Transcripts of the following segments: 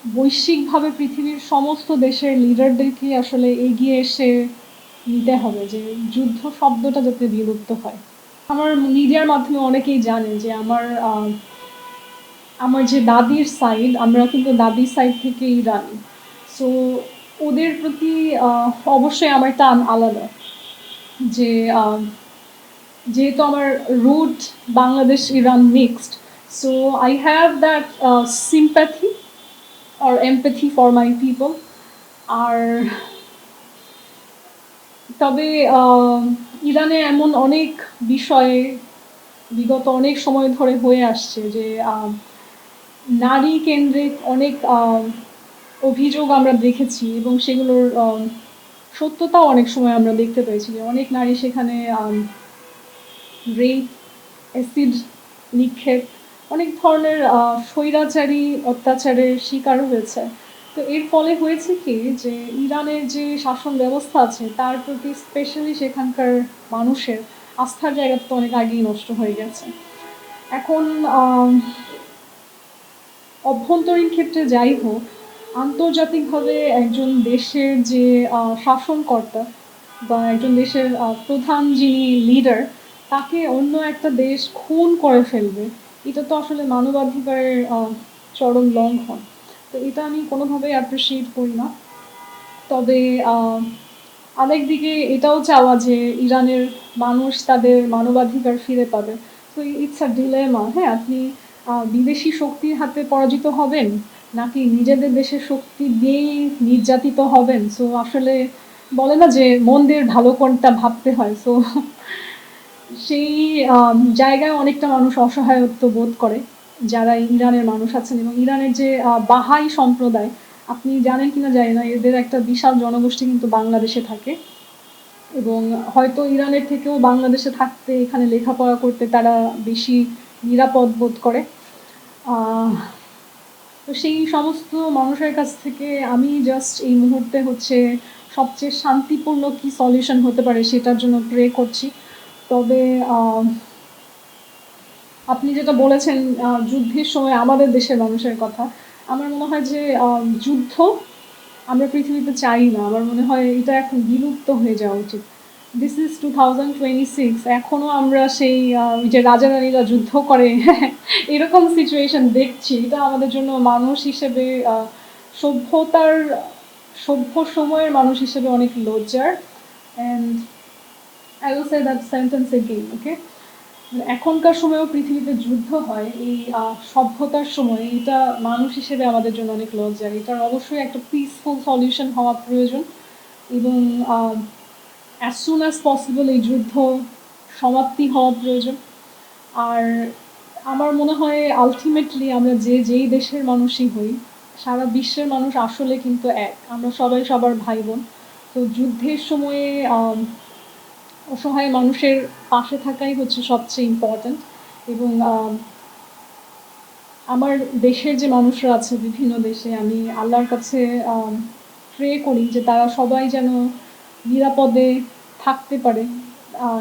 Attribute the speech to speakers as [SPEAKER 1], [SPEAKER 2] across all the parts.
[SPEAKER 1] বৈশ্বিকভাবে পৃথিবীর সমস্ত দেশের লিডারদেরকে আসলে এগিয়ে এসে নিতে হবে যে যুদ্ধ শব্দটা যাতে বিলুপ্ত হয়। আমার মিডিয়ার মাধ্যমে অনেকেই জানে যে আমার যে দাদির সাইড, আমরা কিন্তু দাদির সাইড থেকেই রানি। সো ওদের প্রতি অবশ্যই আমার টান আলাদা, যে যেহেতু আমার root Bangladesh Iran mixed, so I have that sympathy or empathy for my people. আর তবে ইরানে এমন অনেক বিষয়ে বিগত অনেক সময় ধরে হয়ে আসছে যে নারী কেন্দ্রিক অনেক অভিযোগ আমরা দেখেছি, এবং সেগুলোর সত্যতাও অনেক সময় আমরা দেখতে পেয়েছি যে অনেক নারী সেখানে রেপ, অ্যাসিড নিক্ষেপ, অনেক ধরনের স্বৈরাচারী অত্যাচারের শিকার হয়েছে। তো এর ফলে হয়েছে কি যে ইরানের যে শাসন ব্যবস্থা আছে তার প্রতি স্পেশালি সেখানকার মানুষের আস্থার জায়গাটা তো অনেক আগেই নষ্ট হয়ে গেছে। এখন অভ্যন্তরীণ ক্ষেত্রে যাই হোক, আন্তর্জাতিকভাবে একজন দেশের যে শাসনকর্তা বা একজন দেশের প্রধান যিনি লিডার, তাকে অন্য একটা দেশ খুন করে ফেলবে, এটা তো আসলে মানবাধিকারের চরম লঙ্ঘন। তো এটা আমি কোনোভাবেই অ্যাপ্রিসিয়েট করি না। তবে আরেকদিকে এটাও চাওয়া যে ইরানের মানুষ তাদের মানবাধিকার ফিরে পাবে। তো ইটস আ ডিলেমা। হ্যাঁ, আপনি বিদেশি শক্তির হাতে পরাজিত হবেন নাকি নিজেদের দেশের শক্তি দিয়েই নির্যাতিত হবেন। সো আসলে বলে না যে মন দিয়ে ভালো কোনটা ভাবতে হয়। সো সেই জায়গায় অনেকটা মানুষ অসহায়ত্ব বোধ করে যারা ইরানের মানুষ আছেন। এবং ইরানের যে বাহাই সম্প্রদায়, আপনি জানেন কিনা জানি না, এদের একটা বিশাল জনগোষ্ঠী কিন্তু বাংলাদেশে থাকে, এবং হয়তো ইরানের থেকেও বাংলাদেশে থাকতে, এখানে লেখাপড়া করতে তারা বেশি নিরাপদ বোধ করে। তো সেই সমস্ত মানুষের কাছ থেকে আমি জাস্ট এই মুহূর্তে হচ্ছে সবচেয়ে শান্তিপূর্ণ কি সলিউশন হতে পারে সেটার জন্য প্রে করছি। তবে আপনি যেটা বলেছেন যুদ্ধের সময় আমাদের দেশের মানুষের কথা, আমার মনে হয় যে যুদ্ধ আমরা পৃথিবীতে চাই না। আমার মনে হয় এটা এখন বিলুপ্ত হয়ে যাওয়া উচিত। দিস ইজ 2026, এখনও আমরা সেই যে রাজা রানীরা যুদ্ধ করে এরকম সিচুয়েশন দেখছি। এটা আমাদের জন্য মানুষ হিসেবে, সভ্যতার সভ্য সময়ের মানুষ হিসেবে অনেক লজ্জার। And I will say that sentence again, okay. এখনকার সময়েও পৃথিবীতে যুদ্ধ হয় এই সভ্যতার সময়, এটা মানুষ হিসেবে আমাদের জন্য অনেক লজ্জার। এটার অবশ্যই একটা পিসফুল সলিউশন হওয়া প্রয়োজন, এবং অ্যাজ সুন অ্যাজ পসিবল এই যুদ্ধ সমাপ্তি হওয়া প্রয়োজন। আর আমার মনে হয় আলটিমেটলি আমরা যেই দেশের মানুষই হই, সারা বিশ্বের মানুষ আসলে কিন্তু এক, আমরা সবাই সবার ভাই বোন। তো যুদ্ধের সময়ে অসহায় মানুষের পাশে থাকাই হচ্ছে সবচেয়ে ইম্পর্ট্যান্ট। এবং আমার দেশের যে মানুষরা আছে বিভিন্ন দেশে, আমি আল্লাহর কাছে প্রে করি যে তারা সবাই যেন নিরাপদে থাকতে পারে,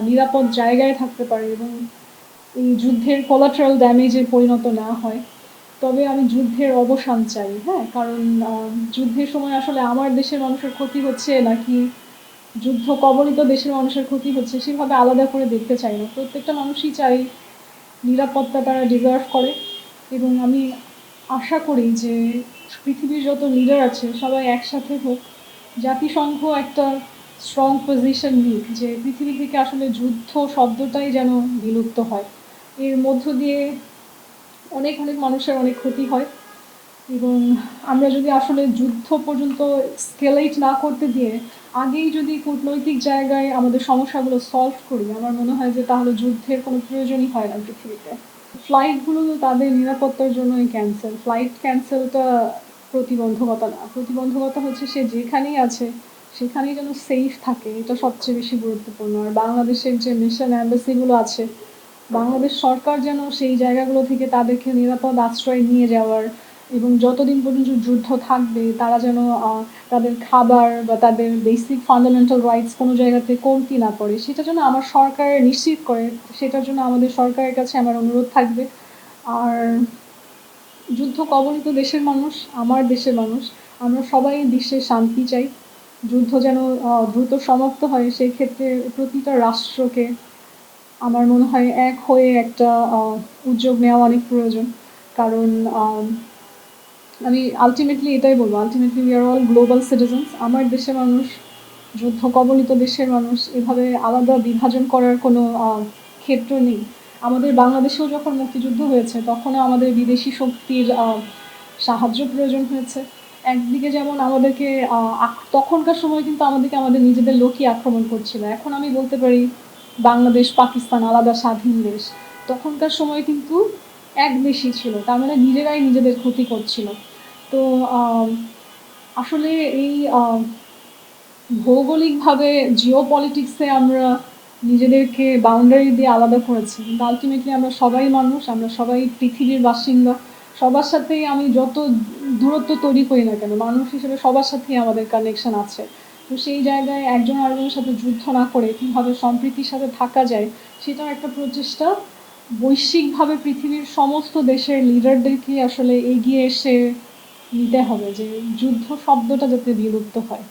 [SPEAKER 1] নিরাপদ জায়গায় থাকতে পারে, এবং এই যুদ্ধের কোলাটারাল ড্যামেজে পরিণত না হয়। তবে আমি যুদ্ধের অবসান চাই। হ্যাঁ, কারণ যুদ্ধের সময় আসলে আমার দেশের মানুষের ক্ষতি হচ্ছে নাকি যুদ্ধ কবলিত দেশের মানুষের ক্ষতি হচ্ছে সেভাবে আলাদা করে দেখতে চাই না। প্রত্যেকটা মানুষই চাই নিরাপত্তা তারা ডিজার্ভ করে। এবং আমি আশা করি যে পৃথিবীর যত লিডার আছে সবাই একসাথে হোক, জাতিসংঘ একটা স্ট্রং পজিশন নিক যে পৃথিবী থেকে আসলে যুদ্ধ শব্দটাই যেন বিলুপ্ত হয়। এর মধ্য দিয়ে অনেক অনেক মানুষের অনেক ক্ষতি হয়, এবং আমরা যদি আসলে যুদ্ধ পর্যন্ত স্কেলেট না করতে দিয়ে আগেই যদি কূটনৈতিক জায়গায় আমাদের সমস্যাগুলো সলভ করি, আমার মনে হয় যে তাহলে যুদ্ধের কোনো প্রয়োজনই হয় না পৃথিবীতে। ফ্লাইটগুলো তো তাদের নিরাপত্তার জন্যই ক্যান্সেল। ফ্লাইট ক্যান্সেলটা প্রতিবন্ধকতা না, প্রতিবন্ধকতা হচ্ছে সে যেখানেই আছে সেখানেই যেন সেফ থাকে, এটা সবচেয়ে বেশি গুরুত্বপূর্ণ। আর বাংলাদেশের যে মিশন অ্যাম্বাসিগুলো আছে, বাংলাদেশ সরকার যেন সেই জায়গাগুলো থেকে তাদেরকে নিরাপদ আশ্রয় নিয়ে যাওয়ার, এবং যতদিন পর্যন্ত যুদ্ধ থাকবে তারা যেন তাদের খাবার বা তাদের বেসিক ফান্ডামেন্টাল রাইটস কোনো জায়গাতে কমতি না পড়ে, সেটা যেন আমার সরকার নিশ্চিত করে। সেটার জন্য আমাদের সরকারের কাছে আমার অনুরোধ থাকবে। আর যুদ্ধ কবলিত দেশের মানুষ, আমার দেশের মানুষ, আমরা সবাই বিশ্বে শান্তি চাই। যুদ্ধ যেন দ্রুত সমাপ্ত হয়, সেই ক্ষেত্রে প্রতিটা রাষ্ট্রকে আমার মনে হয় এক হয়ে একটা উদ্যোগ নেওয়া অনেক প্রয়োজন। কারণ আমি আলটিমেটলি এটাই বলবো, ultimately we are all global citizens. আমার দেশের মানুষ, যুদ্ধ কবলিত দেশের মানুষ, এভাবে আলাদা বিভাজন করার কোনো ক্ষেত্র নেই। আমাদের বাংলাদেশেও যখন মুক্তিযুদ্ধ হয়েছে তখনও আমাদের বিদেশি শক্তির সাহায্য প্রয়োজন হয়েছে। একদিকে যেমন আমাদেরকে তখনকার সময় কিন্তু আমাদেরকে আমাদের নিজেদের লোকই আক্রমণ করছিল। এখন আমি বলতে পারি বাংলাদেশ পাকিস্তান আলাদা স্বাধীন দেশ, তখনকার সময় কিন্তু এক দেশই ছিল, তার মানে নিজেরাই নিজেদের ক্ষতি করছিল। তো আসলে এই ভৌগোলিকভাবে জিও পলিটিক্সে আমরা নিজেদেরকে বাউন্ডারি দিয়ে আলাদা করেছি, কিন্তু আলটিমেটলি আমরা সবাই মানুষ, আমরা সবাই পৃথিবীর বাসিন্দা। সবার সাথেই আমি যত দূরত্ব তৈরি করি না কেন, মানুষ হিসেবে সবার সাথেই আমাদের কানেকশন আছে। তো সেই জায়গায় একজন আরেকজনের সাথে যুদ্ধ না করে কীভাবে সম্প্রীতির সাথে থাকা যায়, সেটার একটা প্রচেষ্টা বৈশ্বিকভাবে পৃথিবীর সমস্ত দেশের লিডারদেরকে আসলে এগিয়ে এসে নিতে হবে, যে যুদ্ধ শব্দটা যাতে বিলুপ্ত হয়।